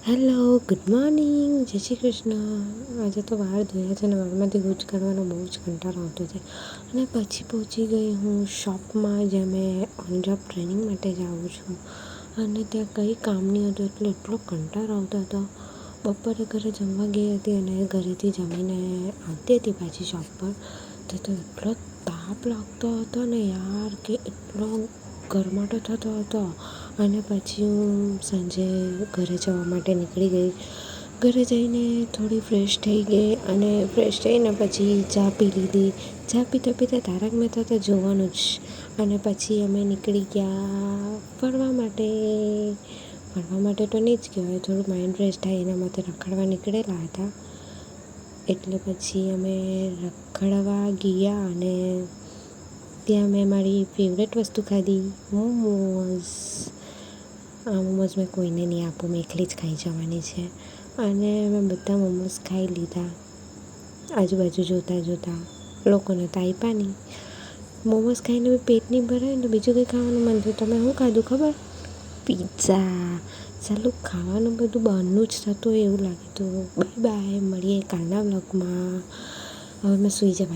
Hello, good morning, જય શ્રી કૃષ્ણ. આજે તો વાળ ધોયા છે અને વાળમાંથી ગૂંચ કાઢવાનો બહુ જ કંટાળો આવતો છે. અને પછી પહોંચી ગઈ હું શોપમાં, જ્યાં મેં ઓન જોબ ટ્રેનિંગ માટે જાઉં છું. અને ત્યાં કંઈ કામ નહીં હતું એટલે એટલો કંટાળો આવતો હતો. બપોરે ઘરે જમવા ગઈ હતી અને ઘરેથી જમીને આવતી હતી પાછી શોપ પર, તો એટલો તાપ લાગતો હતો ને યાર, કે એટલો ગરમાટો થતો હતો. અને પછી હું સાંજે ઘરે જવા માટે નીકળી ગઈ. ઘરે જઈને થોડી ફ્રેશ થઈ ગઈ અને ફ્રેશ થઈને પછી ચા પી લીધી. ચા પીતા પીતા તારક મહેતા તો જોવાનું જ. અને પછી અમે નીકળી ગયા ફરવા માટે. ફરવા માટે તો નહીં જ કહેવાય, થોડું માઇન્ડ ફ્રેશ થાય એના માટે રખડવા નીકળેલા હતા. એટલે પછી અમે રખડવા ગયા અને ત્યાં મેં મારી ફેવરેટ વસ્તુ ખાધી, મોમોઝ. આ મોમોઝ મેં કોઈને નહીં આપું, મેં એકલી જ ખાઈ જવાની છે. અને મેં બધા મોમોઝ ખાઈ લીધા. આજુબાજુ જોતાં લોકોને તો આપ્યા નહીં. મોમોઝ ખાઈને બી પેટ નહીં ભરાય ને તો બીજું કંઈ ખાવાનું મન થયું. તો મેં શું ખાધું ખબર? પિઝા. સાલું ખાવાનું બધું બહારનું જ થતું હોય એવું લાગતું. બાય બાય, મળીએ કાલના વ્લોગમાં. હવે મેં સૂઈ જવાની.